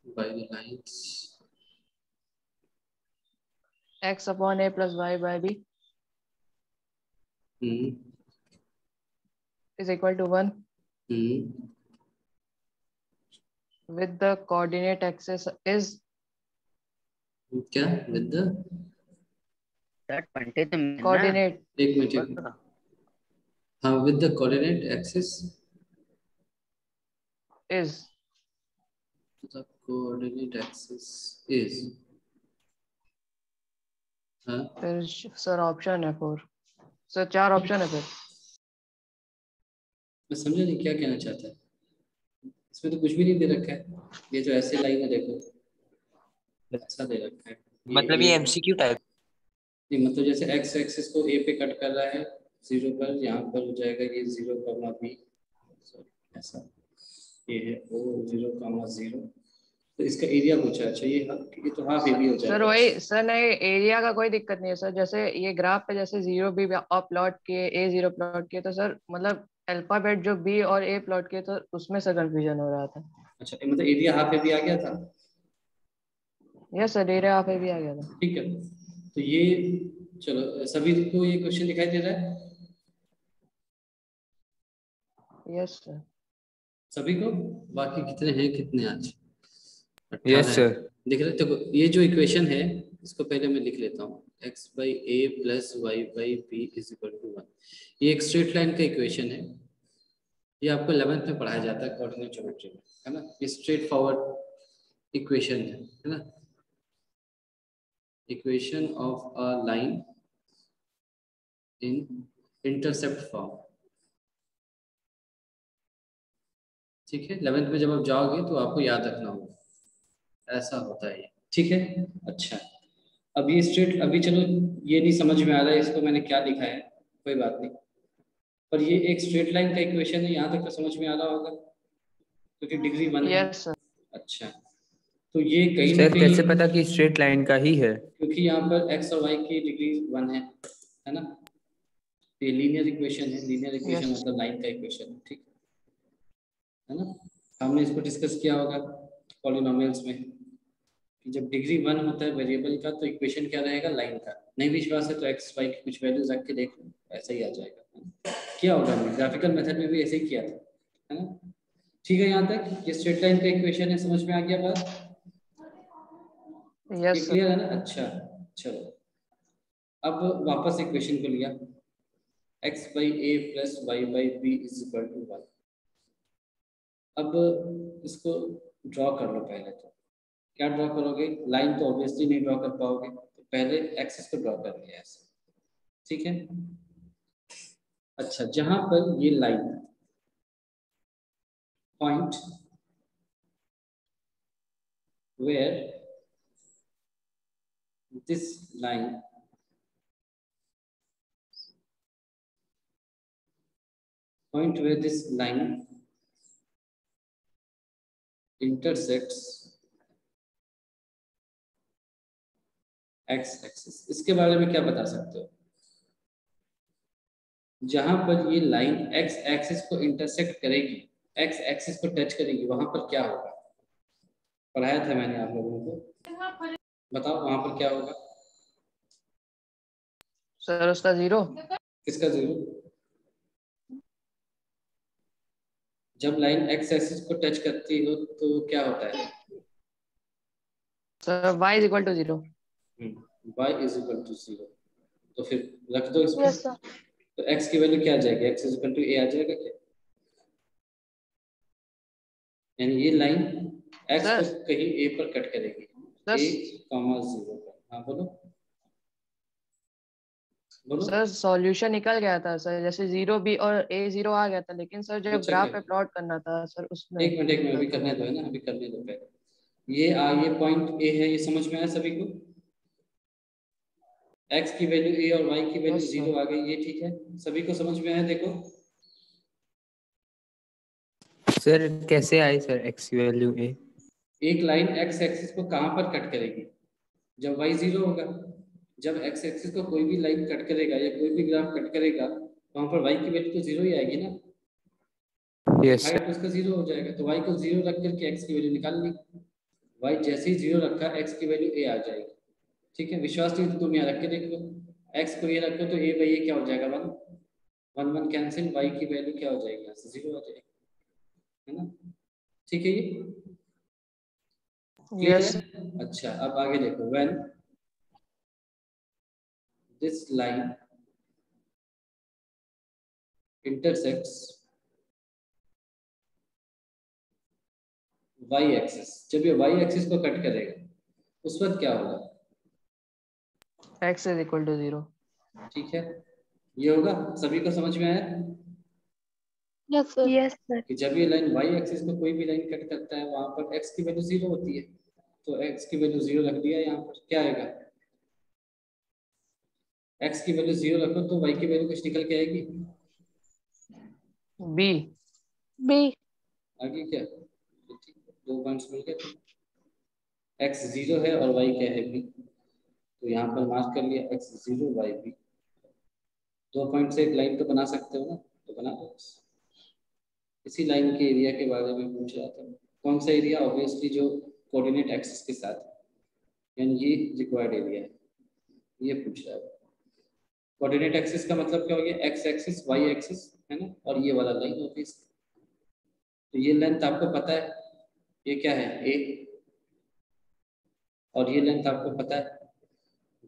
by the lines x upon a plus y by b is equal to 1 with the coordinate axis is क्या with the coordinate एक minute हाँ with the coordinate axis is the coordinate axis is हाँ फिर sir option है 4 sir 4 option है फिर मैं समझा नहीं क्या कहना चाहता है इसमें तो कुछ भी नहीं दे रखा है ये जो ऐसे लाइन है देखो ऐसा दे रखा है मतलब ये एमसीक्यू टाइप नहीं मतलब जैसे एक्स एक्सिस को ए पे कट कर रहा है 0 पर यहाँ पर हो जाएगा ये 0,b ऐसा ये है ओ 0,0 तो इसका एरिया पूछा अच्छा ये तो हाफ ए भी हो जाएगा सर वही सर नहीं एरिया का कोई दिक्कत नहीं है सर जैसे ये ग्राफ पे जैसे 0 बी आप प्लॉट किए ए 0 प्लॉट किए तो सर मतलब अल्फाबेट जो बी और ए प्लॉट किए तो उसमें से कंफ्यूजन हो रहा था अच्छा मतलब एरिया हाफ ए भी आ गया था यस सर एरिया हाफ ए भी आ गया था ठीक है तो ये चलो सभी को ये क्वेश्चन दिखाई दे रहा है यस सर सभी को बाकी कितने हैं कितने आज यस सर देख रहे तो ये जो इक्वेशन है इसको पहले मैं लिख लेता हूँ x by a plus y by b is equal to 1 ये एक स्ट्रेट लाइन का इक्वेशन है ये आपको 11th में पढ़ाया जाता है कोऑर्डिनेट ज्योमेट्री में है ना ये स्ट्रेट फॉरवर्ड इक्वेशन है ना equation of a line in intercept form ठीक है 11th में जब आप जाओगे तो आपको याद रखना होगा ऐसा होता है ठीक है अच्छा अब ये स्ट्रेट अभी चलो ये नहीं समझ में आ रहा है इसको मैंने क्या लिखा है कोई बात नहीं पर ये एक स्ट्रेट लाइन का इक्वेशन है यहाँ तक तो समझ में आ रहा होगा क्योंकि डिग्री 1 है यस सर अच्छा तो ये कहीं ना कहीं कैसे पता कि स्ट्रेट लाइन का ही है क्योंकि यहाँ पर x और y की डिग्री 1 है ना ये लीनियर इक्वेशन है लीनियर इक्वेशन मतलब लाइन का इक्वेशन है ठीक है ना हमने इसको डिस्कस किया होगा पॉलिनोमियल्स में कि जब डिग्री 1 होता है वेरिएबल का तो इक्वेशन क्या रहेगा लाइन का नहीं विश्वास है तो x y की कुछ वैल्यूज रख के देख लो ऐसा ही आ जाएगा क्या होगा हमने ग्राफिकल मेथड में भी ऐसे ही किया था है ना ठीक है यहाँ तक ये स्ट्रेट लाइन का इक्वेशन है समझ में आ गया बात यस सर क्लियर है ना अच्छा चलो अब वापस इक्वेशन को लिया x by a plus y by b is equal to 1 अब इसको ड्रॉ कर लो पहले तो क्या ड्रॉ करोगे लाइन तो ऑब्वियसली नहीं ड्रॉ कर पाओगे तो पहले एक्सिस को ड्रॉ कर लिया ऐसे ठीक है अच्छा जहां पर ये line point where this line point where this line intersects x axis इसके बारे में क्या बता सकते हो जहां पर ये लाइन x एक्सिस को इंटरसेक्ट करेगी x एक्सिस को टच करेगी वहां पर क्या होगा पढ़ाया था मैंने आप लोगों को बताओ वहां पर क्या होगा सर उसका 0 किसका 0 जब लाइन x एक्सिस को टच करती हो तो क्या होता है sir y is equal to 0 y is equal to 0 तो फिर रख दो इसको यस सर तो x की वैल्यू क्या आ जाएगी x is equal to a आ जाएगा क्या यानी ये लाइन x को कहीं a पर कट करेगी a, 0 पर हाँ बोलो सर सॉल्यूशन निकल गया था सर जैसे 0 बी और a 0 आ गया था लेकिन सर जब ग्राफ पे प्लॉट करना था सर उसमें एक मिनट अभी करने दो है ना अभी करने दो पहले ये पॉइंट a है ये समझ में आया सभी को x की वैल्यू a और y की वैल्यू 0 आ गई ये ठीक है सभी को समझ में आया देखो सर कैसे आई सर x की वैल्यू a एक लाइन x एक्सिस को कहां पर कट करेगी जब y 0 होगा जब x एक्सिस को कोई भी लाइन कट करेगा या कोई भी ग्राफ कट करेगा वहां पर y की वैल्यू तो 0 ही आएगी ना यस हाइट उसका 0 हो जाएगा तो y को 0 रख करके x की वैल्यू निकाल ली y जैसे ही 0 रखा x की वैल्यू a आ जाएगी। ठीक है, विश्वास नहीं तो तुम यहाँ रख के देख लो, x को ये रखो तो a बाई a क्या हो जाएगा 1 1 1 कैंसिल, y की वैल्यू क्या हो जाएगी यहाँ से 0 आ जाएगी, है ना। ठीक है, ये क्लियर यस है। अच्छा अब आगे देखो, when this line intersects y axis, जब ये y एक्सिस को कट करेगा उस वक्त क्या होगा, x इज इक्वल टू 0। ठीक है, ये होगा, सभी को समझ में आया यस सर। Yes sir. कि जब ये लाइन y एक्सिस को कोई भी लाइन कट करता है वहां पर x की वैल्यू 0 होती है, तो x की वैल्यू 0 रख दिया, यहाँ पर क्या आएगा, x की वैल्यू 0 रखो तो y की वैल्यू कुछ निकल के आएगी, b बी। आगे क्या, दो पॉइंट्स मिल गए, x 0 है और y क्या है b, तो यहाँ पर मार्क कर लिया x 0 y b, 2 पॉइंट से एक लाइन तो बना सकते हो ना, तो बना दो। इसी लाइन के एरिया के बारे में पूछ रहा था, कौन सा एरिया, ऑब्वियसली जो कोऑर्डिनेट एक्सिस के साथ, यानी ये रिक्वायर्ड एरिया है, ये पूछ रहा है। कोऑर्डिनेट एक्सिस का मतलब क्या हो गया, एक्स एक्सिस वाई एक्सिस, है ना, और ये वाला लाइन ऑफिस, तो ये लेंथ आपको पता है, ये क्या है a, और ये लेंथ आपको पता है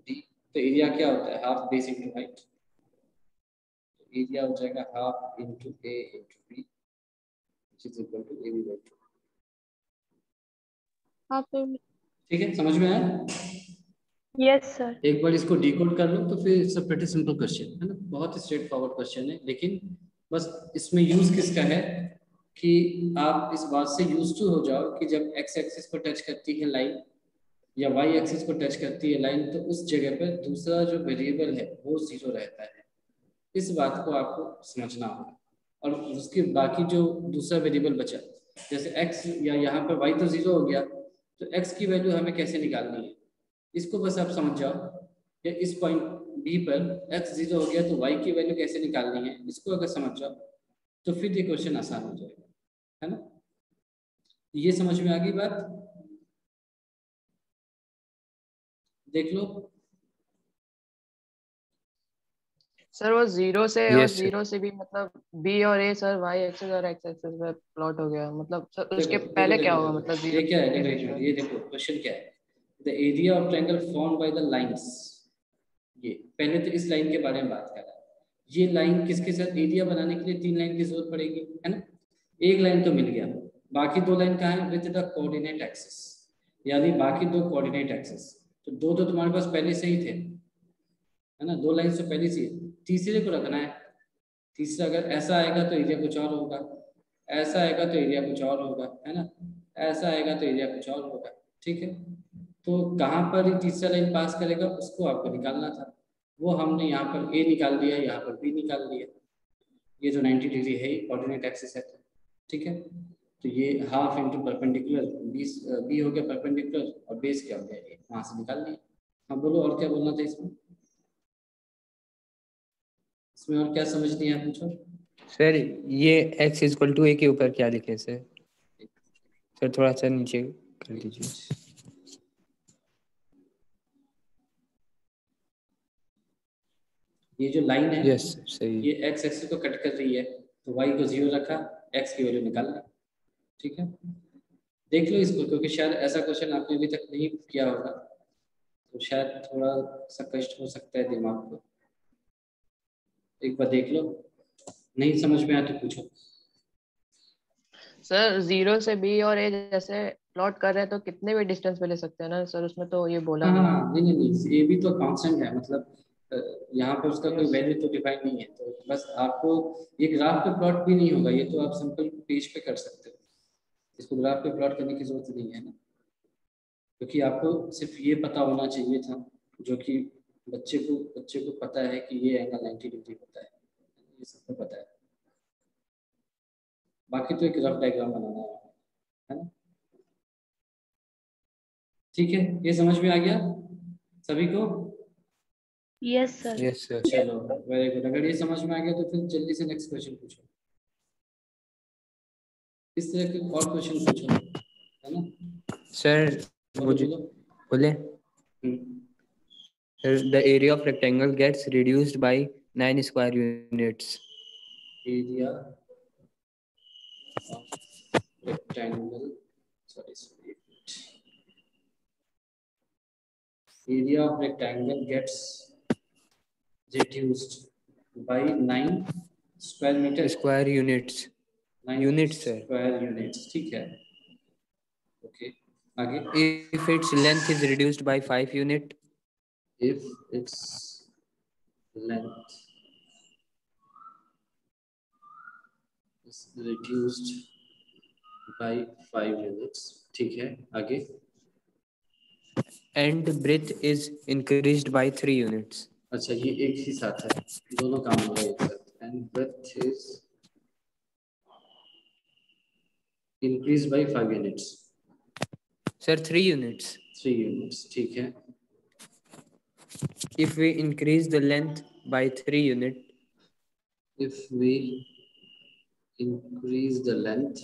d, तो एरिया क्या होता है half base into height, area हो जाएगा half into a into b which is equal to ab by 2। आप ठीक है, समझ में आया। Yes sir. एक बार इसको डिकोड कर लो तो फिर it's a pretty simple question, है ना, बहुत ही स्ट्रेट फॉरवर्ड क्वेश्चन है, लेकिन बस इसमें यूज किसका है कि आप इस बात से यूज टू हो जाओ कि जब एक्स एक्सिस को टच करती है लाइन या वाई एक्सिस को टच करती है लाइन, तो उस जगह पर दूसरा जो वेरिएबल है वो 0 रहता है, इस बात को आपको समझना होगा। और उसके बाकी जो दूसरा वेरिएबल बचा, जैसे x या यहाँ पर y तो 0 हो गया, तो x की वैल्यू हमें कैसे निकालनी है, इसको बस आप समझ जाओ, या इस पॉइंट B पर x 0 हो गया तो y की वैल्यू कैसे निकालनी है, इसको अगर समझ जाओ तो फिर ये क्वेश्चन आसान हो जाएगा, है ना। ये समझ में आ गई बात, देख लो। सर वो 0 से और Yes, sir. 0 से भी मतलब b और a सर y एक्सिस और x एक्सिस पे प्लॉट हो गया, मतलब सर उसके देखो पहले देखो क्या देखो, होगा, देखो, मतलब ये 0 क्या है, के देखो बीच एक में। मिनट, ये देखो क्वेश्चन क्या है, the area of triangle form by the lines, ये पहले तो इस लाइन के बारे में बात कर रहा है, ये लाइन किसके साथ, एरिया बनाने के लिए 3 लाइन की जरूरत पड़ेगी, है ना, एक लाइन तो मिल गया, बाकी 2 लाइन कहाँ है, विद द कोऑर्डिनेट एक्सिस, यानी बाकी 2 कोऑर्डिनेट एक्सिस, तो 2 तो तुम्हारे पास पहले से ही थे, है ना, 2 लाइन तो पहले से, तीसरे को रखना है, तीसरा अगर ऐसा आएगा तो एरिया कुछ और होगा, ऐसा आएगा तो एरिया कुछ और होगा, है ना, ऐसा आएगा तो एरिया कुछ और होगा, ठीक है। तो कहाँ पर ये तीसरा लाइन पास करेगा उसको आपको निकालना था, वो हमने यहाँ पर ए निकाल दिया, यहाँ पर बी निकाल दिया, ये जो 90 डिग्री है कोऑर्डिनेट एक्सिस है, ठीक है, तो ये हाफ इंटू परपेंडिकुलर, बी हो गया परपेंडिकुलर और बेस क्या हो गया, ये वहाँ से निकाल लिया। हाँ बोलो, और क्या बोलना था इसमें, इसमें और क्या समझ नहीं आया, पूछो। सर ये x इक्वल टू a के ऊपर क्या लिखे सर, सर थोड़ा सा नीचे कर दीजिए। ये जो लाइन है यस सही। ये x एक्सिस को कट कर रही है, तो y को 0 रखा, x की वैल्यू निकाल ली, ठीक है। देख लो इसको, क्योंकि शायद ऐसा क्वेश्चन आपने अभी तक नहीं किया होगा, तो शायद थोड़ा सा कष्ट हो सकता है दिमाग को, एक बार देख लो, नहीं समझ में आया तो पूछो। सर 0 से b और a जैसे प्लॉट कर रहे हैं तो कितने भी डिस्टेंस पे ले सकते हैं ना सर, उसमें तो ये बोला हाँ नहीं हाँ है। हाँ, नहीं, ये भी तो कांस्टेंट है, मतलब यहाँ पर उसका कोई Yes. वैल्यू तो डिफाइन नहीं है, तो बस आपको ये ग्राफ पे प्लॉट भी नहीं होगा, ये तो आप सिंपल पेज पे कर सकते हो, इसको ग्राफ पे प्लॉट करने की जरूरत नहीं है ना, क्योंकि आपको सिर्फ ये पता होना चाहिए था, जो कि बच्चे को पता है कि ये एंगल 90 डिग्री होता है, ये सबको पता है, बाकी तो एक रफ डायग्राम बनाना है ना। ठीक है, ये समझ में आ गया सभी को। Yes sir. Yes sir. चलो वेरी गुड, अगर ये समझ में आ गया तो फिर जल्दी से नेक्स्ट क्वेश्चन पूछो, इस तरह के और क्वेश्चन पूछो, है ना। सर मुझे बोले the area of rectangle gets reduced by 9 square units. Area of rectangle, area of rectangle gets reduced by 9 square meter. Square units. 9 units sir. Square units, ठीक है. Okay. आगे. If its length is reduced by 5 unit. If its length is reduced by 5 units, ठीक है. आगे. And breadth is increased by 3 units. अच्छा, ये एक ही साथ है, दोनों काम होगा एक साथ. And breadth is increased by 5 units. Sir, 3 units. 3 units, ठीक है. If we increase the length by 3 units. If we increase the length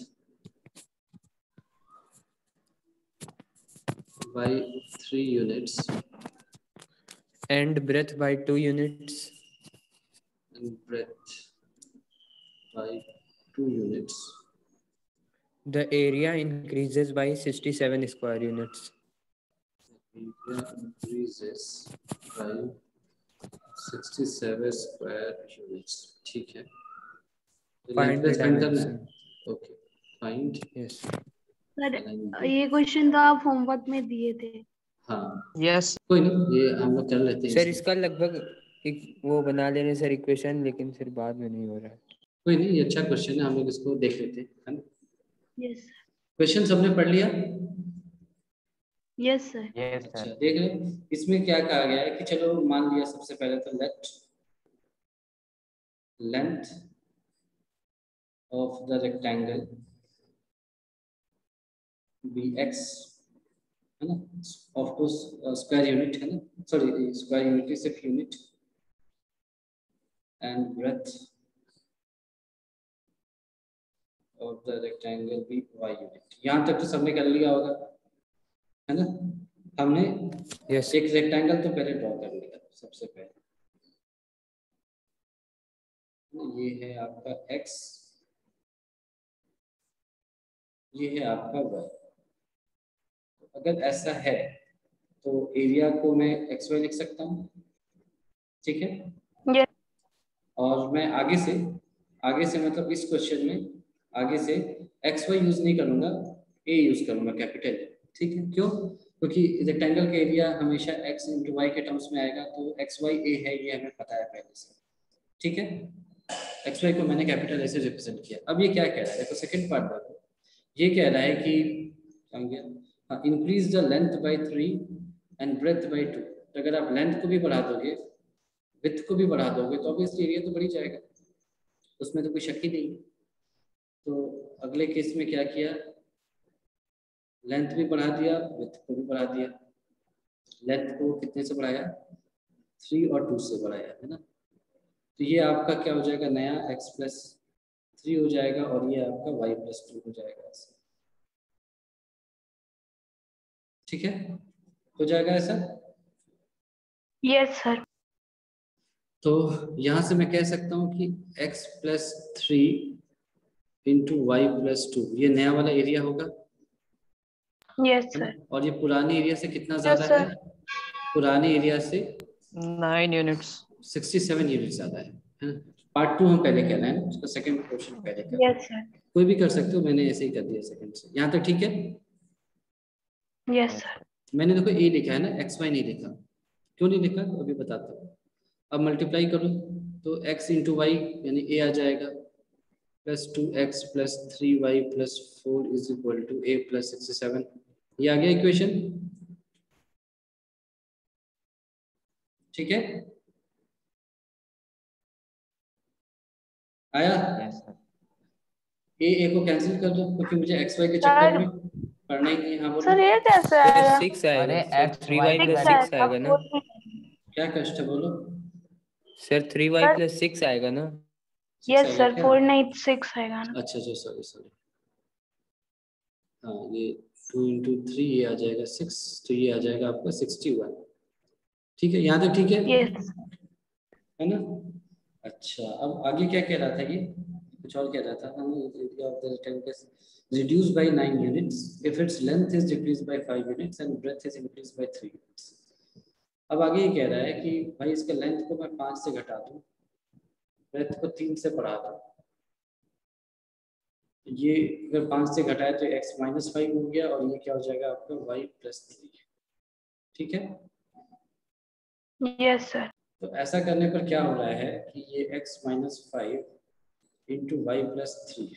by 3 units and breadth by 2 units and breadth by 2 units, the area increases by 67 square units. area increases by 67 square units, ठीक है. Find the dimension. Okay, find. Yes. Sir ये question तो आप homework में दिए थे. हाँ. Yes. कोई नहीं, ये हम लोग कर लेते हैं. सर इसका लगभग एक वो बना लेने सर इक्वेशन, लेकिन फिर बाद में नहीं हो रहा है. कोई नहीं, ये अच्छा क्वेश्चन है, हम लोग इसको देख लेते हैं, है ना. Yes sir. क्वेश्चन सबने पढ़ लिया? Yes sir. अच्छा, देख रहे इसमें क्या कहा गया है कि चलो मान लिया सबसे पहले तो let length of the rectangle be x, है ना. ऑफ कोर्स स्क्वायर यूनिट है ना, सॉरी स्क्वायर यूनिट सिर्फ unit. And breadth of the rectangle be y unit. यहाँ तक तो सबने कर लिया होगा, है ना. हमने एक रेक्टेंगल तो पहले ड्रॉ कर लिया सबसे पहले. ये है आपका x, ये है आपका y. अगर ऐसा है तो एरिया को मैं xy लिख सकता हूँ, ठीक है. yes. और मैं आगे से मतलब इस क्वेश्चन में आगे से xy यूज नहीं करूंगा, a यूज करूंगा, कैपिटल. ठीक है. क्यों? क्योंकि रेक्टेंगल का एरिया हमेशा x इंटू वाई के टर्म्स में आएगा, तो xy a है, ये हमें पता है पहले से. ठीक है. xy को मैंने कैपिटल ऐसे रिप्रेजेंट किया. अब ये क्या कह रहा है, देखो सेकंड पार्ट देखो. ये कह रहा है कि increase the length by 3 and breadth by 2. तो अगर आप लेंथ को भी बढ़ा दोगे, विड्थ को भी बढ़ा दोगे, तो ऑब्वियसली एरिया तो बढ़ ही जाएगा, उसमें तो कोई शक ही नहीं. तो अगले केस में क्या किया, लेंथ भी बढ़ा दिया, विड्थ को भी बढ़ा दिया. लेंथ को कितने से बढ़ाया, 3 और 2 से बढ़ाया, है ना. तो ये आपका क्या हो जाएगा, नया x प्लस 3 हो जाएगा, और ये आपका y प्लस 2 हो जाएगा ऐसा. ठीक है, हो जाएगा ऐसा. Yes sir. तो यहाँ से मैं कह सकता हूँ कि x plus 3 into y plus 2 ये नया वाला एरिया होगा. Yes sir. और ये पुराने एरिया से कितना ज्यादा है, पुराने एरिया से 9 यूनिट्स, 67 यूनिट ज्यादा है ना. पार्ट 2 हम पहले कर रहे हैं, उसका सेकंड क्वेश्चन पहले कर. Yes sir. कोई भी कर सकते हो, मैंने ऐसे ही कर दिया सेकंड से. यहाँ तक ठीक है. Yes sir. मैंने देखो a लिखा है ना, xy नहीं लिखा. क्यों नहीं लिखा, अभी बताता हूँ. अब मल्टीप्लाई करो तो x इंटू वाई यानी a आ जाएगा, plus 2x plus 3y plus 4 is equal to a plus 67. ये आ गया इक्वेशन. ठीक है, आया. a को कैंसिल कर दो, क्योंकि मुझे xy के चक्कर में पढ़ना ही नहीं. हाँ बोलो सर ये कैसे आएगा? 6 आएगा. अरे 3y प्लस 6 आएगा ना. क्या कष्ट है, बोलो सर 3y प्लस 6 आएगा ना. Yes sir. 4 नहीं 6 आएगा ना. अच्छा सॉरी. हाँ, ये 2 इंटू 3 ये आ जाएगा 6, तो ये आ जाएगा आपका 61। ठीक है, यहाँ तक ठीक है? यस। है ना? अच्छा, अब आगे क्या कह रहा था ये? कुछ और कह रहा था, area of the rectangle is reduced by 9 units if its length is decreased by 5 units and breadth is increased by 3 units। अब आगे ये कह रहा है कि भाई इसके लेंथ को मैं 5 से घटा दूं, ब्रेथ को 3 से बढ़ा दूं, ये अगर 5 से घटाए तो x माइनस 5 हो गया और ये क्या हो जाएगा आपका y प्लस 3। ठीक है? Yes sir. तो ऐसा करने पर क्या हो रहा है कि ये x minus 5 into y plus 3,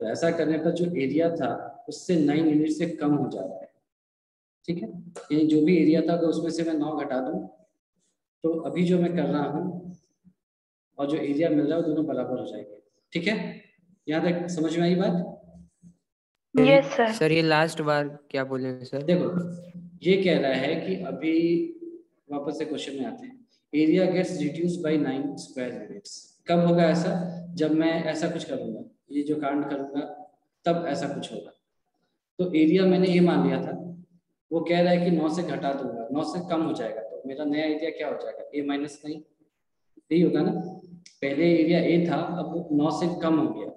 तो ऐसा करने पर जो एरिया था उससे 9 यूनिट से कम हो जा रहा है। ठीक है, यानी जो भी एरिया था तो उसमें से मैं 9 घटा दूं, तो अभी जो मैं कर रहा हूँ और जो एरिया मिल रहा है वो दोनों बराबर हो जाएंगे। ठीक है, यहाँ तक समझ में आई बात? Yes sir. सर ये लास्ट बार क्या बोले सर? देखो, ये कह रहा है कि अभी वापस से क्वेश्चन में आते हैं, area gets reduce by 9 square units. कब होगा ऐसा? जब मैं ऐसा कुछ करूंगा, ये जो कांड करूंगा तब ऐसा कुछ होगा। तो एरिया मैंने ये मान लिया था, वो कह रहा है कि 9 से घटा दूंगा, 9 से कम हो जाएगा, तो मेरा नया एरिया क्या हो जाएगा? a माइनस 9, यही होगा ना? पहले एरिया a था, अब वो 9 से कम हो गया,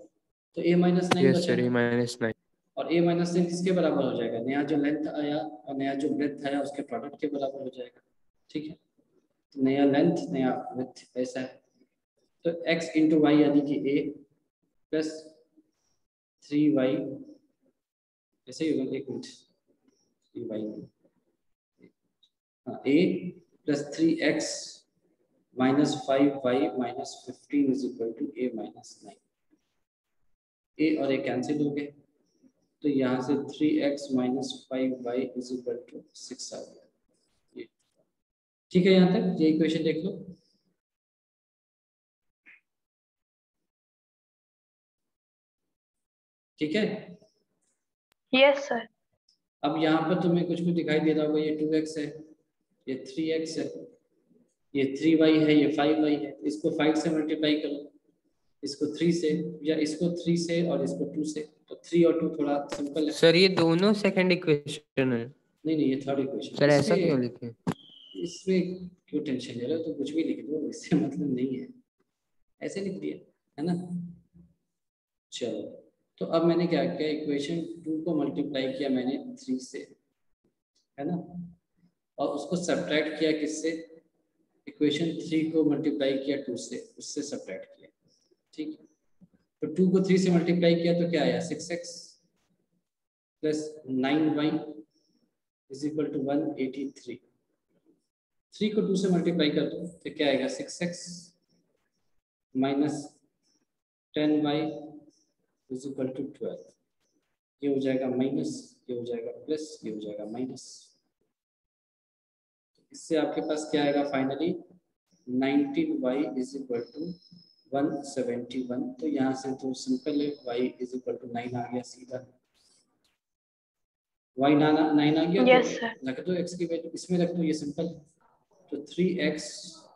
तो a माइनस 9 यस सर, -9। और a माइनस 9 किसके बराबर हो जाएगा? नया जो लेंथ आया और नया जो ब्रेथ आया उसके प्रोडक्ट के बराबर हो जाएगा। ठीक है, तो नया लेंथ नया ब्रेथ ऐसा है, तो x इंटू वाई यानी कि a प्लस 3y, ऐसे ही होगा, एक मिनट, 3y, हाँ, a plus 3x minus 5y minus 15 is equal to a minus 9। a और a कैंसिल हो गए, तो यहाँ से 3x minus 5y is equal to 6 आ गया। ठीक है, यहाँ तक ये इक्वेशन देख लो। ठीक है, यस सर। अब यहाँ पर तुम्हें कुछ भी दिखाई दे रहा होगा, ये 2x है, ये 3x है, ये 3y है, ये 5y है। इसको 5 से मल्टीप्लाई करो, इसको 3 से, या इसको 3 से और इसको 2 से, तो 3 और 2 थोड़ा सिंपल है। सर ये दोनों सेकंड इक्वेशन है। नहीं नहीं, ये थर्ड इक्वेशन। सर ऐसा क्यों लिखे? इसमें क्यों टेंशन ले रहे हो? तो कुछ भी लिख दो, इससे मतलब नहीं है, ऐसे लिख दिया है ना। चलो, तो अब मैंने क्या किया, इक्वेशन 2 को मल्टीप्लाई किया मैंने 3 से, है ना, और उसको सब्ट्रैक्ट किया किससे? इक्वेशन 3 को मल्टीप्लाई किया 2 से, उससे सब्ट्रैक्ट किया। ठीक है, तो 2 को 3 से मल्टीप्लाई किया तो क्या आया? 6x plus 9y is equal to 183। 3 को 2 से मल्टीप्लाई कर दो तो क्या आएगा? 6x minus 10y is equal to 12। ये हो जाएगा माइनस, ये हो जाएगा प्लस, ये हो जाएगा माइनस। इससे आपके पास क्या आएगा finally? 19y is equal to 171। तो यहाँ से तो सिंपल है, y इज इक्वल टू 9 आ गया सीधा। y 9 आ गया, Yes, तो sir. रख दो x की वैल्यू, इसमें रख दो, ये सिंपल। तो 3x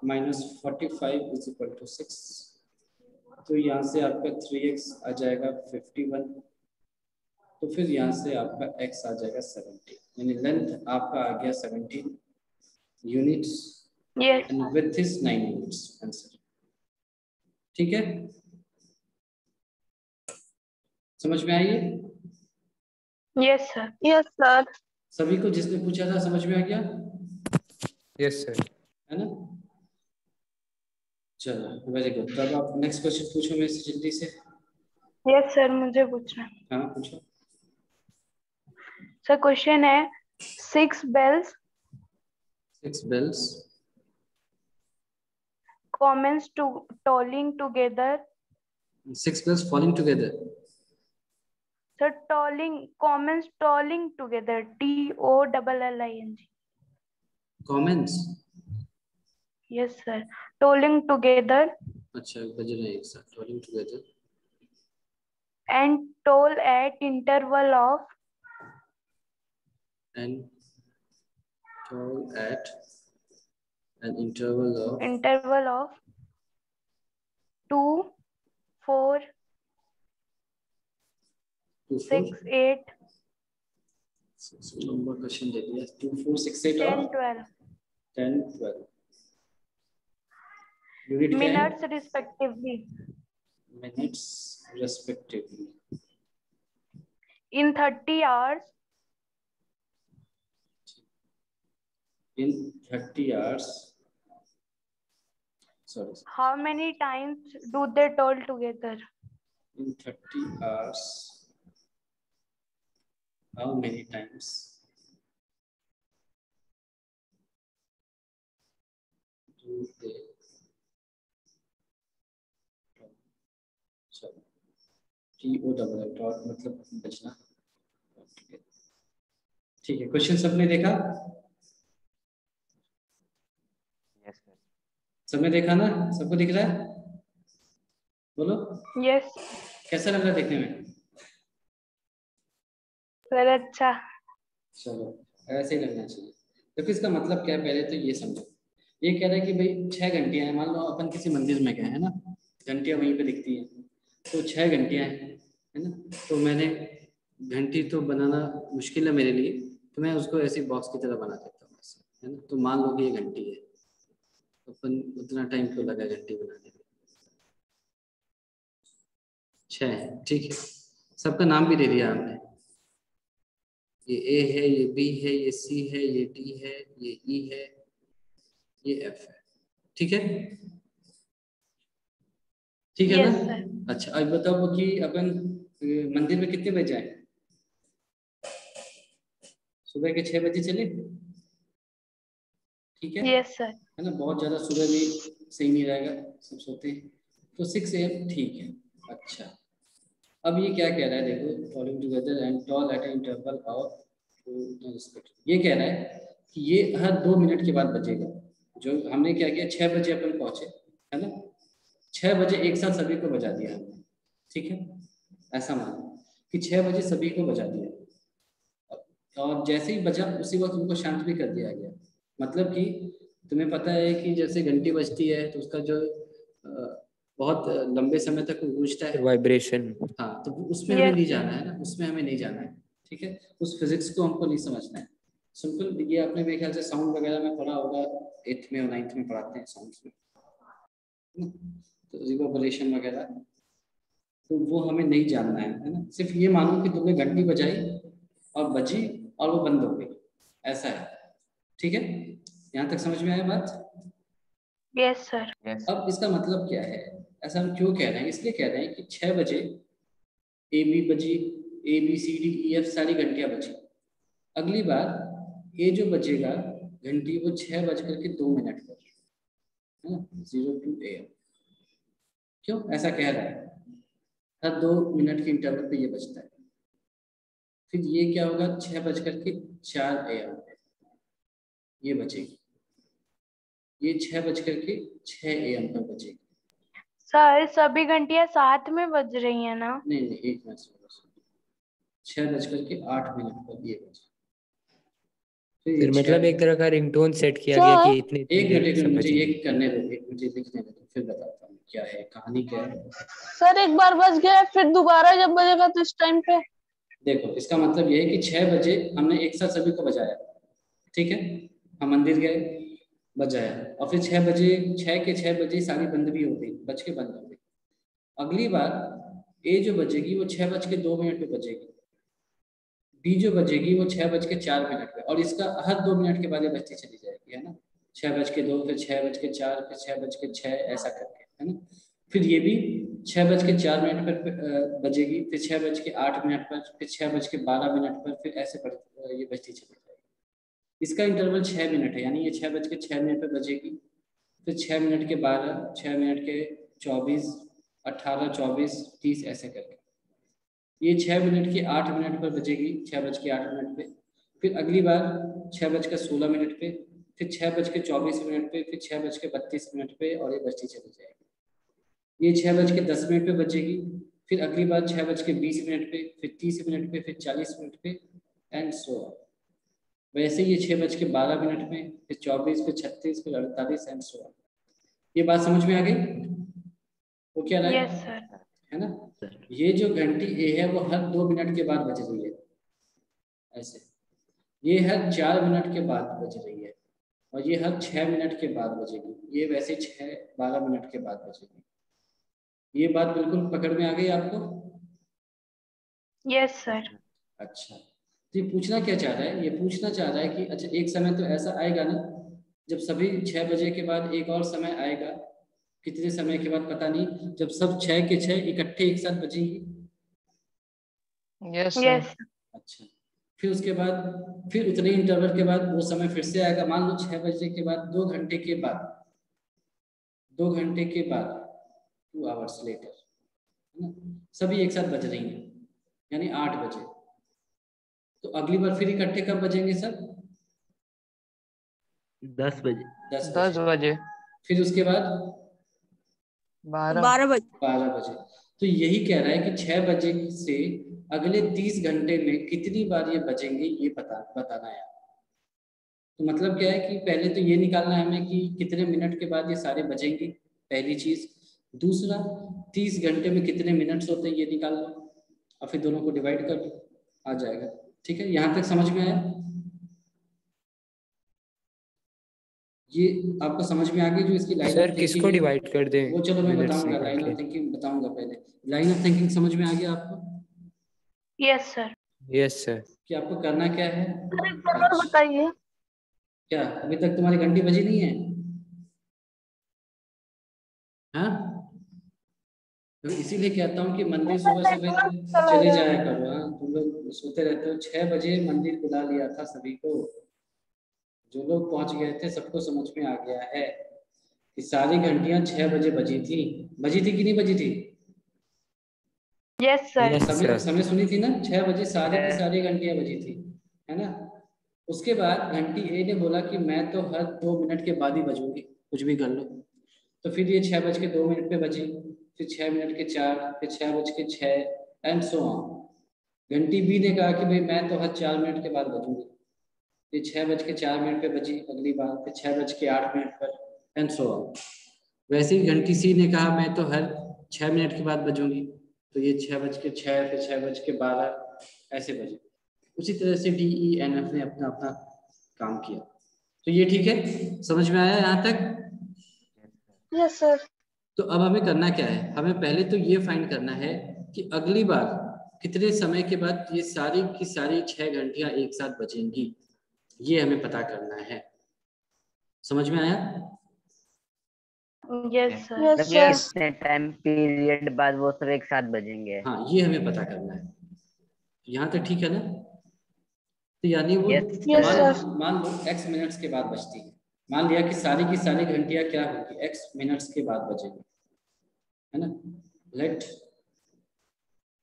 minus 45 is equal to 6। तो यहाँ से आपका 3x आ जाएगा 51, तो फिर यहाँ से आपका x आ जाएगा 17, यानी लेंथ आपका आ गया 17 units Yes. And width is 9 units. Answer ठीक है, समझ में आई? Yes, sir. Yes, sir. सभी को जिसने पूछा था समझ में आ गया? Yes sir. है ना? चलो वेरी गुड। तब आप नेक्स्ट क्वेश्चन पूछो मेरे से जल्दी से। Yes, sir. मुझे पूछना है। हाँ पूछो। सर क्वेश्चन है 6 bells 6 bells commence to tolling together. 6 bells falling together. Sir, tolling commence tolling together. TOLLING. Comments? Yes, sir. Tolling together अच्छा, बज रहे हैं एक साथ, tolling together and toll at interval of and toll at an interval of 2, 4, 2, 4, 6, 8, लंबा question दे दिया। 2 4 6 8 और 10 12 10 12 unit क्या है? Minutes respectively minutes respectively in 30 hours in 30 hours. Sorry. how many times do they toll together? In 30 hours, how many times do they? Sorry. TOWL dot मतलब बचना। ठीक है, question सबने देखा? Yes sir. सबने देखा ना? सबको दिख रहा है? बोलो। Yes कैसा लग रहा है देखने में? सर अच्छा। चलो ऐसे ही लगना चाहिए। देखो इसका मतलब क्या है, पहले तो ये समझो। ये कह रहा है कि भाई 6 घंटियां हैं, मान लो अपन किसी मंदिर में गए हैं ना, घंटियां वहीं पे दिखती हैं, तो 6 घंटियां हैं, है ना। तो मैंने घंटी तो बनाना मुश्किल है मेरे लिए, तो मैं उसको ऐसे बॉक्स की तरह बना देता हूँ ऐसे, है ना। तो मान लो कि ये घंटी है, तो अपन उतना टाइम क्यों लगा घंटी बनाने में? 6 है, ठीक है। सबका नाम भी दे दिया हमने, ये ए है, ये बी है, ये सी है, ये डी है, ये ई है, ये एफ है, ठीक है। ठीक है Yes ना? sir. अच्छा अब बताओ कि अपन मंदिर में कितने बजे जाए? सुबह के 6 बजे चले, ठीक है। Yes sir. है ना, बहुत ज्यादा सुबह भी सही नहीं रहेगा, सब सोते हैं, तो 6 AM ठीक है। अच्छा अब ये क्या कह रहा है, देखो following together and tall eight interval of, ये कह रहा है कि ये हर 2 मिनट के बाद बजेगा। जो हमने क्या किया, 6 बजे अपन पहुंचे, है ना, 6 बजे एक साथ सभी को बजा दिया हमने, ठीक है। ऐसा मानो कि 6 बजे सभी को बजा दिया, और जैसे ही बजा उसी वक्त उनको शांत भी कर दिया गया। मतलब कि तुम्हें पता है कि जैसे घंटी बजती है तो उसका जो बहुत लंबे समय तक गूंजता है, वाइब्रेशन। हाँ, तो उसमें हमें Yes नहीं sir. जाना है ना, उसमें हमें नहीं जाना है, ठीक है। उस फिजिक्स को हमको नहीं समझना है। सिंपल, ये आपने मेरे ख्याल से साउंड वगैरह में पढ़ा होगा, 8th में और 9th में पढ़ाते हैं साउंड्स में, तो रिवर्बरेशन वगैरह, तो वो हमें नहीं जानना है ना। सिर्फ ये मानो कि तुमने घंटी बजाई और बजी और वो बंद हो गई, ऐसा है, ठीक है। यहाँ तक समझ में आया बात? Yes sir. अब इसका मतलब क्या है, ऐसा हम क्यों कह रहे हैं? इसलिए कह रहे हैं कि 6 बजे ए बी बजी, A B C D E F सारी घंटियां बजी। अगली बार ए जो बजेगा घंटी, वो 6:02 पर, है ना, 02 AM। क्यों ऐसा कह रहा है? हर 2 मिनट के इंटरवल पे ये बजता है। फिर ये क्या होगा, 6:04 AM ये बजेगी, ये 6:06 AM पर बजेगी। सर सभी घंटियां साथ में बज रही हैं ना? नहीं नहीं, एक मिनट, 6:08 पर ये बजे। फिर मतलब एक तरह का रिंगटोन सेट किया गया कि इतने एक मिनट सब मुझे ये बजेंगे। करने दो, एक मुझे लिखने दो, फिर बताता हूँ क्या है कहानी, क्या है। सर एक बार बज गया फिर दोबारा जब बजेगा तो इस टाइम पे? देखो इसका मतलब ये है कि 6 बजे हमने एक साथ सभी को बजाया, ठीक है, हम मंदिर गए, बजाया, और फिर 6 बजे, 6 के 6 बजे सारी बंद भी हो गई, बज के बंद हो गई। अगली बार ए जो बजेगी वो 6:02 पे बजेगी, बी जो बजेगी वो 6:04 पे, और इसका हर 2 मिनट के बाद ये बजती चली जाएगी, है ना। 6:02, फिर 6:04, फिर 6:06, ऐसा करके, है ना। फिर ये भी 6:04 पर बजेगी, फिर 6:08 पर, फिर 6:12 पर, फिर ऐसे ये बजती चली जाएगी। इसका इंटरवल 6 मिनट है, यानी ये 6:06 पर बजेगी, फिर 6 मिनट के 12, 6 मिनट के 24, 18, 24, 30, ऐसे करके ये 6 मिनट के 8 मिनट पर बजेगी, 6:08 पे। फिर अगली बार 6:16 पे, फिर 6:24 पे, फिर 6:32 पे, और ये बजती चली जाएगी। ये 6:10 पे बजेगी, फिर अगली बार 6:20 पे, फिर 30 पे, फिर 40 पे, एंड सो ऑन। वैसे ये 6:12 पे, फिर 24, फिर 36, फिर 48, एंड सो ऑन। ये बात समझ में आ गई? वो क्या रहा Yes sir. है ना। ये जो घंटी ए है वो हर 2 मिनट के बाद बज रही है, ऐसे ये हर 4 मिनट के बाद बज रही है और ये हर 6 मिनट के बाद बजेगी। ये वैसे 12 मिनट के बाद बजेगी। ये बात बिल्कुल पकड़ में आ गई आपको? Yes sir. अच्छा, तो ये पूछना क्या चाह रहा है? ये पूछना चाह रहा है कि अच्छा एक समय तो ऐसा आएगा ना जब सभी 6 बजे के बाद एक और समय आएगा, कितने समय के बाद पता नहीं, जब सब 6 के 6 इकट्ठे एक साथ बजेंगी। Yes yes. सर। अच्छा, फिर उसके बाद फिर उतने इंटरवल के बाद वो समय फिर से आएगा। मान लो 6 बजे के बाद 2 घंटे के बाद, 2 घंटे के बाद 2 आवर्स लेटर, है ना, सभी एक साथ बज रही हैं, यानी 8 बजे। तो अगली बार फिर इकट्ठे कब बजेंगे सर? 10 बजे। 10 बजे। फिर उसके बाद 12 बजे। 12 बजे। तो यही कह रहा है कि 6 बजे से अगले 30 घंटे में कितनी बार ये बजेंगे, ये बताना है। तो मतलब क्या है कि पहले तो ये निकालना है हमें कि कितने मिनट के बाद ये सारे बजेंगे, पहली चीज। दूसरा, 30 घंटे में कितने मिनट्स होते हैं ये निकाल लो और फिर दोनों को डिवाइड कर लो, आ जाएगा। ठीक है, यहाँ तक समझ में आया? ये आपको समझ में आ गई जो इसकी लाइन सर ऑफ किसको थिंकिंग है? डिवाइड कर दें? वो चलो मैं मिनट्स बताऊंगा, निकाल लाइन के। ऑफ थिंकिंग बताऊंगा। पहले लाइन ऑफ थिंकिंग समझ में आ गया आपको? Yes sir. Yes sir. कि आपको करना क्या है? और बताइए। क्या अभी तक तुम्हारी घंटी बजी नहीं है? हाँ, तो इसीलिए कहता हूँ कि मंदिर सुबह सुबह चले जाया करो। हाँ, तुम लोग सोते रहते हो। 6 बजे मंदिर बुला लिया था सभी को, जो लोग पहुंच गए थे सबको समझ में आ गया है कि सारी घंटियां 6 बजे बजी थी कि नहीं बजी थी? Yes sir. यस समय सर। समय सुनी थी ना? 6 बजे सारी की सारी घंटियां बजी थी, है ना? उसके बाद घंटी ए ने बोला कि मैं तो हर 2 मिनट के बाद ही बजूंगी, कुछ भी कर लो। तो फिर ये 6:02 पे बजी, फिर 6 मिनट के 4, फिर 6:06 एंड सो ऑन। घंटी बी ने कहा कि भाई मैं तो हर 4 मिनट के बाद बजूंगी। फिर 6:04 पे बजी अगली बार, फिर 6:08 पर एंड सो ऑन। वैसे ही घंटी सी ने कहा मैं तो हर 6 मिनट के बाद बजूंगी, तो ये 6:06, फिर 6:12 ऐसे बजे। उसी तरह से DENF ने अपना अपना काम किया। तो ये ठीक है, समझ में आया यहाँ तक? Yes sir. तो अब हमें करना क्या है? हमें पहले तो ये फाइंड करना है कि अगली बार कितने समय के बाद ये सारी की सारी 6 घंटियां एक साथ बजेंगी, ये हमें पता करना है। समझ में आया? Yes sir. यस मतलब सर। कितने टाइम पीरियड बाद वो सब एक साथ बजेंगे? हाँ, ये हमें पता करना है। यहाँ तक ठीक है ना? तो यानी वो यस सर। मान लो x मिनट्स के बाद बजती है। मान लिया कि सारी की सारी घंटियां क्या होगी, x मिनट्स के बाद बजेंगी, है ना? Let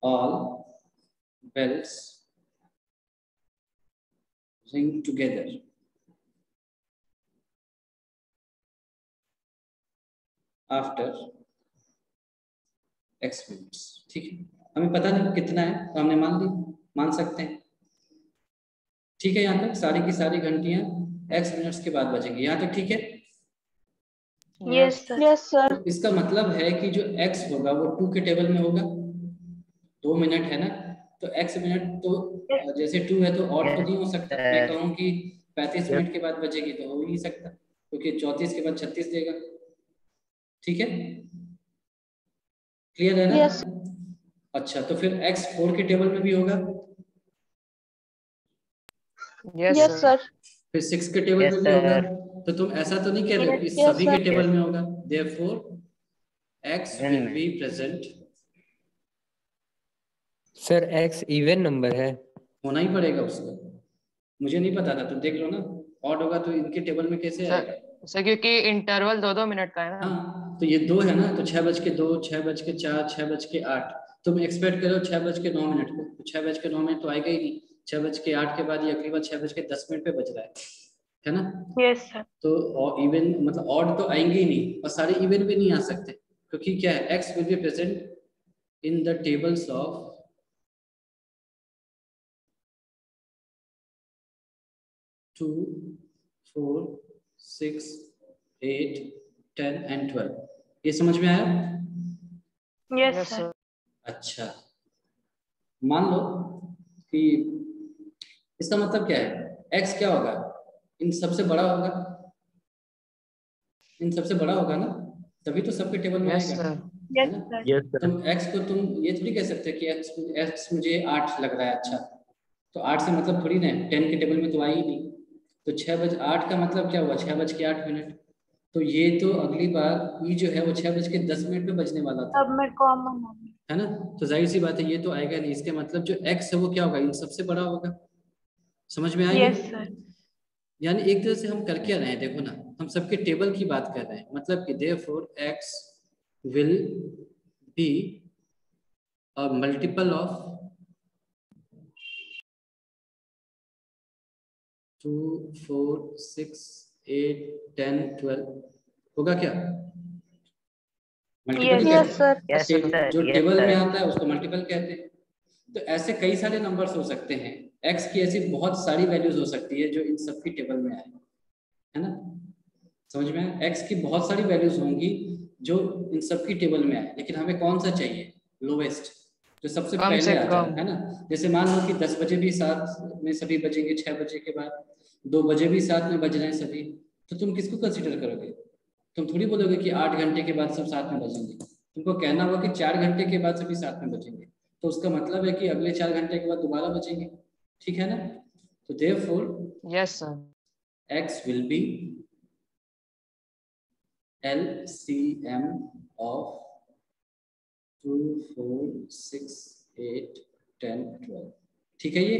all bells ring together after x minutes. ठीक है, हमें पता नहीं कितना है तो हमने मान सकते हैं। ठीक है, यहाँ तक सारी की सारी घंटियां x मिनट्स के बाद बजेंगी। यहाँ तक ठीक है? Yes sir. Yes sir. तो इसका मतलब है कि जो x होगा वो 2 के टेबल में होगा। 2 मिनट है ना, तो x मिनट तो जैसे 2 है तो ऑड तो नहीं हो सकता। मैं कहूँ कि 35 मिनट के बाद बजेगी तो हो ही नहीं सकता, क्योंकि 34 के बाद 36 देगा। ठीक है, क्लियर है ना? यस। अच्छा, तो फिर x 4 के टेबल में भी होगा, यस सर। फिर 6 के टेबल में भी होगा। तो तुम ऐसा तो नहीं कह रहे हो कि Yes, सभी sir. के टेबल में होगा। therefore x will be present। Sir x even number है? होना ही पड़ेगा उसका, मुझे नहीं पता था, तुम देख लो ना। ऑड होगा तो इनके टेबल में कैसे आएगा? सर क्योंकि इंटरवल 2-2 मिनट का है ना। हाँ, तो ये 2 है ना, तो 6:02, 6:04, 6:08। तुम एक्सपेक्ट करो 6:09 को, तो 6:09 तो आएगा ही नहीं। 6:08 के बाद ये अगली बार 6:10 पे बज रहा है ना? Yes sir. तो इवन मतलब ऑड तो आएंगे ही नहीं, और सारे इवन भी नहीं आ सकते, क्योंकि क्या है, x will be present in the tables of 2, 4, 6, 8, 10 and 12। ये समझ में आया? Yes sir. अच्छा, मान लो कि इसका मतलब क्या है, x क्या होगा, इन सबसे बड़ा होगा, इन सबसे बड़ा होगा ना, तभी तो सबके टेबल में यस आएगा, सर। है ना। Yes sir. तुम x को तुम ये थोड़ी कह सकते कि x मुझे 8 लग रहा है, अच्छा तो 8 से मतलब थोड़ी ना 10 के टेबल में तो आई ही नहीं, तो 6 बज 8 का मतलब क्या हुआ, 6:08। तो ये तो अगली बार ई जो है वो 6:10 पे बजने वाला था, सबमिट कॉमन है ना। तो जाहिर सी बात है ये तो आएगा नहीं, इसके मतलब जो x है वो क्या होगा, इन सबसे बड़ा होगा। समझ में आएगी? Yes sir. यानी एक तरह से हम कर क्या रहे हैं, देखो ना, हम सबके टेबल की बात कर रहे हैं, मतलब कि therefore x will be a multiple of 2, 4, 6, 8, 10, 12 होगा क्या, multiple Yes, yes sir. Yes कहते हैं, सर। जो यस टेबल में सर। आता है उसको मल्टीपल कहते हैं। तो ऐसे कई सारे नंबर्स हो सकते हैं, x की ऐसी बहुत सारी वैल्यूज हो सकती है जो इन सबकी टेबल में आए, है ना। समझ में आया, x की बहुत सारी वैल्यूज होंगी जो इन सबकी टेबल में आए, लेकिन हमें कौन सा चाहिए, लोवेस्ट, जो सबसे कम पहले से आ जाए, कम। है ना। जैसे मान लो कि 10 बजे भी साथ में सभी बजेंगे, 6 बजे के बाद 2 बजे भी साथ में बज रहे हैं सभी, तो तुम किसको कंसीडर करोगे, तुम थोड़ी बोलोगे कि 8 घंटे के बाद सब साथ में बजेंगे, तुमको कहना होगा कि 4 घंटे के बाद सभी साथ में बजेंगे, तो उसका मतलब है कि अगले 4 घंटे के बाद दोबारा बजेंगे, ठीक है ना। तो therefore yes sir. x will be LCM of 2, 4, 6, 8, 10, 12, ठीक है। ये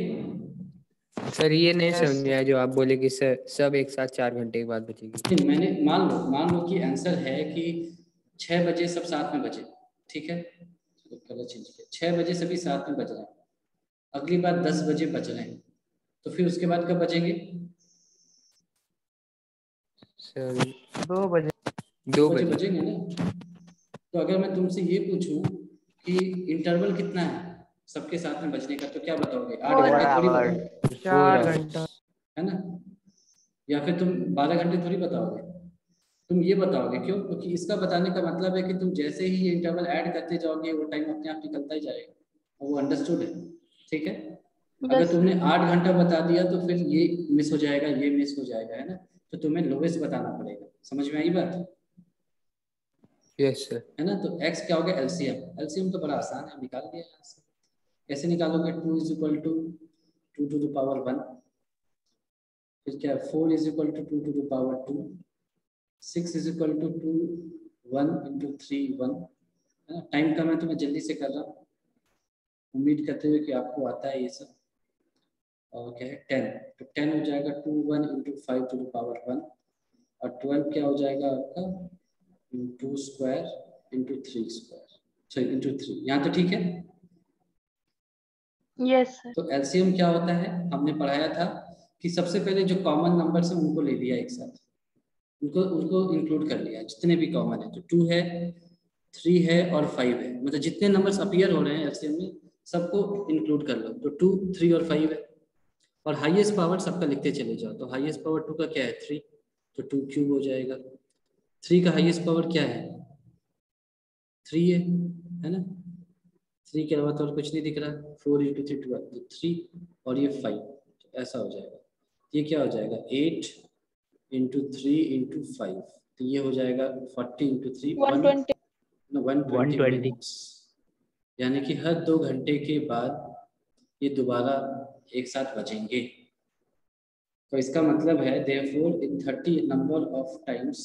सर ये नहीं Yes, समझ में आया जो आप बोले कि सर सब एक साथ 4 घंटे के बाद बचेगी। नहीं, मैंने मान लो कि आंसर है कि 6 बजे सब साथ में बजे, ठीक है, तो कलर चेंज किया, 6 बजे सभी साथ में बज रहे हैं, अगली बार 10 बजे बज रहे हैं, तो फिर उसके बाद कब बजेंगे, सर 2 बजे। 2 बजे बजे। बजेंगे ना। तो अगर मैं तुमसे ये पूछूं कि इंटरवल कितना है सबके साथ में बजने का, तो क्या बताओगे, 8 4 घंटे थोड़ी hours। बताओगे, 4 घंटा। है ना। या फिर तुम 12 घंटे थोड़ी बताओगे, तुम ये बताओगे, क्यों, क्योंकि इसका बताने का मतलब है कि तुम जैसे ही ये इंटरवल ऐड करते जाओगे वो टाइम अपने आप निकलता ही जाएगा, और वो अंडरस्टूड है, ठीक है। अगर यस तुमने 8 घंटा बता दिया तो फिर ये मिस हो जाएगा, ये मिस हो जाएगा, है ना। तो तुम्हें लोवेस्ट बताना पड़ेगा, समझ में आई बात, यस सर। है ना। तो x क्या हो गया, एलसीएम तो बड़ा आसान है, निकाल दिया यहाँ से। कैसे निकालोगे, 2 = 2 to the power 1, फिर क्या 4 = 2 to the power 2, 6 = 2, 1 into 3 1, है ना। टाइम का मैं तुम्हें जल्दी से कर रहा हूँ, उम्मीद करते हुए कि आपको आता है ये सब। और क्या है 10, तो 10 हो जाएगा 2 1 into 5 to the power 1, और 12 क्या हो जाएगा आपका 2 square into 3 square, sorry into 3, यहाँ तो ठीक है। Yes sir. तो एलसीएम क्या होता है, हमने पढ़ाया था कि सबसे पहले जो कॉमन नंबर्स हैं उनको ले लिया एक साथ, उनको इंक्लूड कर लिया, जितने भी कॉमन है, तो 2 है, 3 है और 5 है, मतलब जितने नंबर्स अपीयर हो रहे हैं एलसीएम में सबको इंक्लूड कर लो, तो 2, 3 और 5 है। और हाईएस्ट पावर सबका लिखते चले जाओ, तो हाईएस्ट पावर 2 का क्या है 3, तो 2 क्यूब हो जाएगा। 3 का हाईएस्ट पावर क्या है 3 है ना, 3 के अलावा तो और कुछ नहीं दिख रहा, 4 into 3 12, तो 3 और ये 5, तो ऐसा हो जाएगा। ये क्या हो जाएगा 8 into 3 into 5, तो ये हो जाएगा 40 into 3 120। 120 मिनट्स, यानी कि हर 2 घंटे के बाद ये दोबारा एक साथ बजेंगे। तो इसका मतलब है therefore in 30 number of times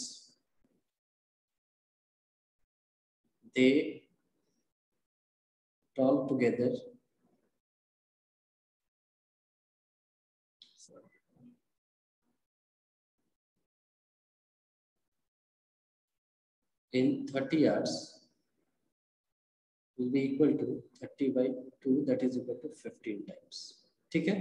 they talk together in 30 hours will be equal to 30/2, that is equal to 15 times, ठीक है।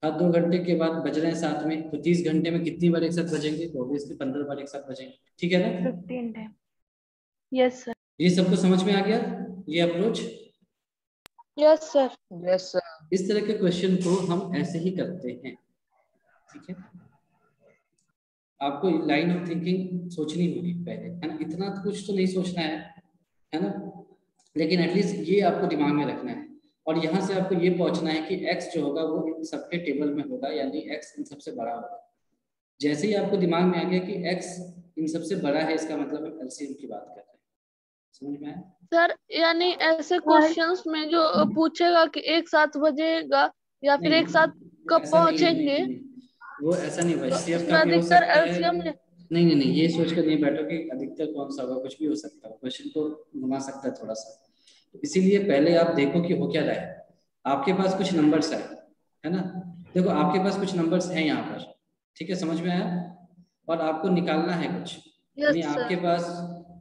हर 2 घंटे के बाद बज रहे हैं साथ में, तो 30 घंटे में कितनी बार एक साथ बजेंगे, तो ऑब्वियसली 15 बार एक साथ बजेंगे, ठीक है ना। 15 टाइम। Yes sir. ये सबको समझ में आ गया ये approach. Yes sir. Yes sir. इस तरह के क्वेश्चन को हम ऐसे ही करते हैं, ठीक है। आपको लाइन ऑफ थिंकिंग सोचनी होगी पहले, है ना, इतना कुछ तो नहीं सोचना है ना, लेकिन एटलीस्ट ये आपको दिमाग में रखना है। और यहाँ से आपको ये पहुंचना है कि x जो होगा वो इन सबके टेबल में होगा, यानी x इन सबसे बड़ा होगा। जैसे ही आपको दिमाग में आ गया कि x इन सबसे बड़ा है, इसका मतलब हम एलसीएम की बात कर रहे हैं। समझ में आया सर? यानी ऐसे क्वेश्चंस में जो पूछेगा कि एक साथ बजेगा या फिर एक साथ कब ऐसा नहीं, पहुंचेंगे, वो ऐसा नहीं होगा। एचसीएफ उसमें का भी हो अधिकतर सकता है। एलसीएम नहीं, ये सोच कर नहीं बैठो कि अधिकतर कौन सा होगा, कुछ भी हो सकता है, क्वेश्चन को घुमा सकता है थोड़ा सा। इसीलिए पहले आप देखो कि हो क्या रहा है। आपके पास कुछ नंबर्स है ना, देखो आपके पास कुछ नंबर्स हैं यहाँ पर, ठीक है, समझ में आया। और आपको निकालना है कुछ, यानी आपके पास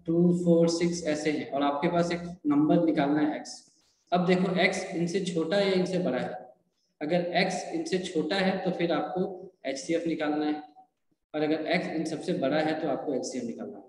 2, 4, 6 ऐसे हैं और आपके पास एक नंबर निकालना है x। अब देखो x इनसे छोटा है या इनसे बड़ा है। अगर x इनसे छोटा है तो फिर आपको HCF निकालना है, और अगर x इन सबसे बड़ा है तो आपको LCM निकालना है।